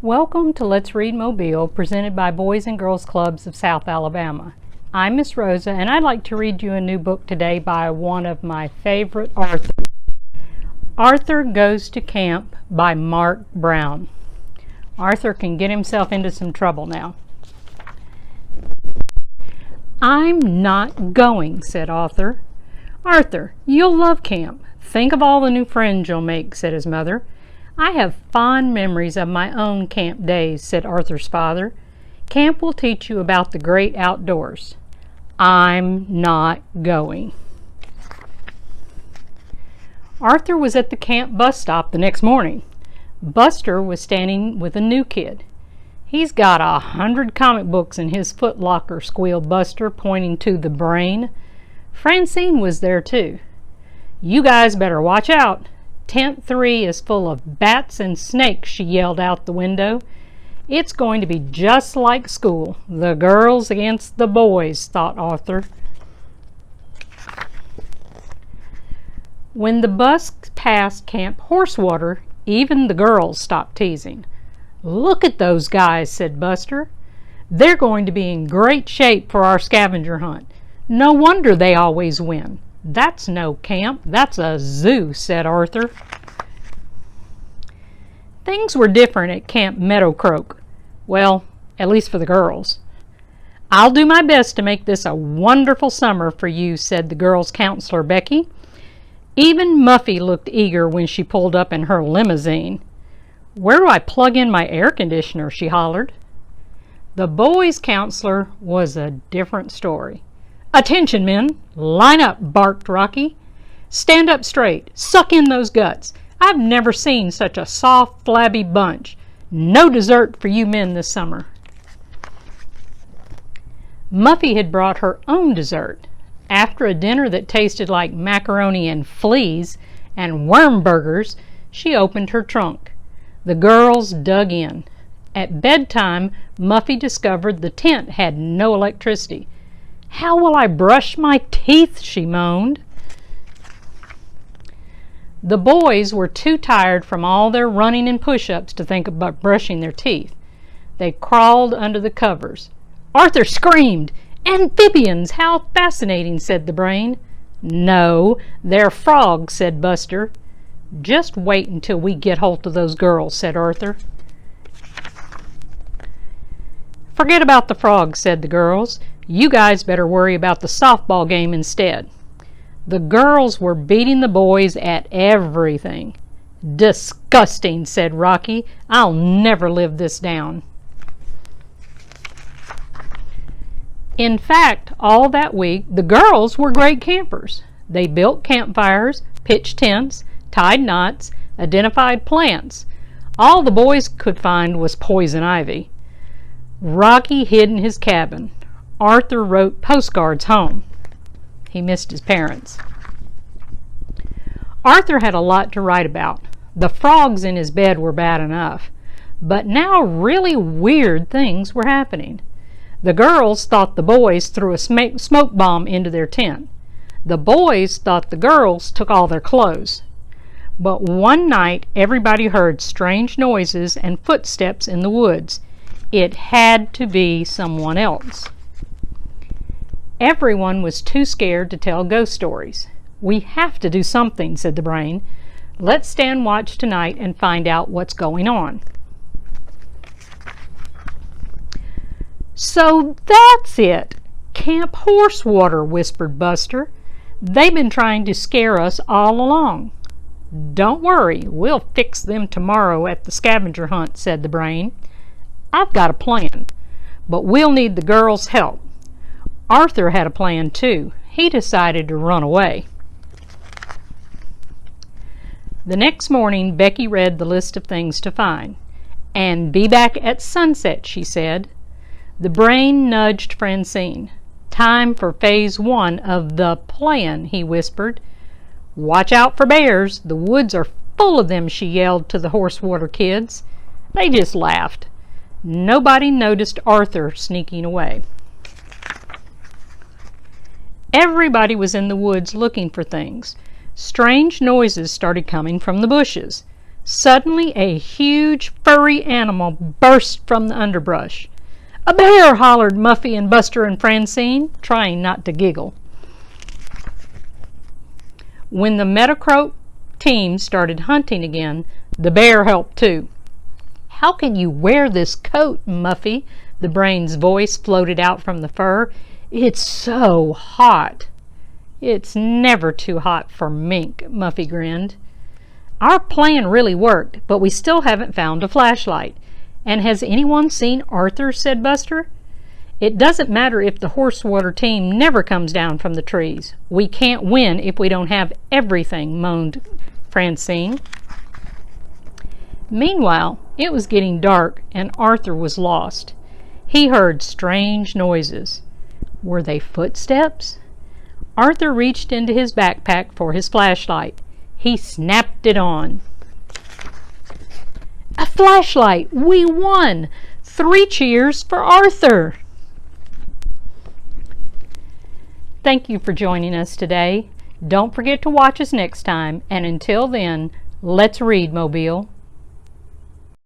Welcome to Let's Read Mobile, presented by Boys and Girls Clubs of South Alabama. I'm Miss Rosa, and I'd like to read you a new book today by one of my favorite authors. Arthur Goes to Camp by Marc Brown. Arthur can get himself into some trouble now. "I'm not going," said Arthur. "Arthur, you'll love camp. Think of all the new friends you'll make," said his mother. "I have fond memories of my own camp days," said Arthur's father. "Camp will teach you about the great outdoors." "I'm not going." Arthur was at the camp bus stop the next morning. Buster was standing with a new kid. "He's got 100 comic books in his foot locker," squealed Buster, pointing to the brain. Francine was there too. "You guys better watch out. Tent 3 is full of bats and snakes," she yelled out the window. "It's going to be just like school. The girls against the boys," thought Arthur. When the bus passed Camp Horsewater, even the girls stopped teasing. "Look at those guys," said Buster. "They're going to be in great shape for our scavenger hunt. No wonder they always win." "That's no camp, that's a zoo," said Arthur. Things were different at Camp Meadowcroak. Well, at least for the girls. "I'll do my best to make this a wonderful summer for you," said the girls' counselor, Becky. Even Muffy looked eager when she pulled up in her limousine. "Where do I plug in my air conditioner?" she hollered. The boys' counselor was a different story. "Attention, men! Line up!" barked Rocky. "Stand up straight. Suck in those guts. I've never seen such a soft, flabby bunch. No dessert for you men this summer." Muffy had brought her own dessert. After a dinner that tasted like macaroni and fleas and worm burgers, she opened her trunk. The girls dug in. At bedtime, Muffy discovered the tent had no electricity. "How will I brush my teeth?" she moaned. The boys were too tired from all their running and push-ups to think about brushing their teeth. They crawled under the covers. Arthur screamed. "Amphibians! How fascinating!" said the brain. "No, they're frogs," said Buster. "Just wait until we get hold of those girls," said Arthur. "Forget about the frogs," said the girls. "You guys better worry about the softball game instead." The girls were beating the boys at everything. "Disgusting," said Rocky. "I'll never live this down." In fact, all that week, the girls were great campers. They built campfires, pitched tents, tied knots, identified plants. All the boys could find was poison ivy. Rocky hid in his cabin. Arthur wrote postcards home. He missed his parents. Arthur had a lot to write about. The frogs in his bed were bad enough, but now really weird things were happening. The girls thought the boys threw a smoke bomb into their tent. The boys thought the girls took all their clothes. But one night everybody heard strange noises and footsteps in the woods. It had to be someone else. Everyone was too scared to tell ghost stories. "We have to do something," said the brain. "Let's stand watch tonight and find out what's going on." "So that's it! Camp Horsewater," whispered Buster. "They've been trying to scare us all along." "Don't worry, we'll fix them tomorrow at the scavenger hunt," said the brain. "I've got a plan, but we'll need the girls' help." Arthur had a plan too. He decided to run away. The next morning, Becky read the list of things to find. "And be back at sunset," she said. The brain nudged Francine. "Time for phase 1 of the plan," he whispered. "Watch out for bears. The woods are full of them," she yelled to the Horsewater kids. They just laughed. Nobody noticed Arthur sneaking away. Everybody was in the woods looking for things. Strange noises started coming from the bushes. Suddenly, a huge, furry animal burst from the underbrush. "A bear!" hollered Muffy and Buster and Francine, trying not to giggle. When the Meadowcroak team started hunting again, the bear helped too. "How can you wear this coat, Muffy?" The Brain's voice floated out from the fur. "It's so hot." "It's never too hot for Mink," Muffy grinned. "Our plan really worked, but we still haven't found a flashlight." "And has anyone seen Arthur?" said Buster. "It doesn't matter if the Horsewater team never comes down from the trees. We can't win if we don't have everything," moaned Francine. Meanwhile, it was getting dark and Arthur was lost. He heard strange noises. Were they footsteps? Arthur reached into his backpack for his flashlight. He snapped it on. "A flashlight! We won! 3 cheers for Arthur!" Thank you for joining us today. Don't forget to watch us next time, and until then, let's read, Mobile.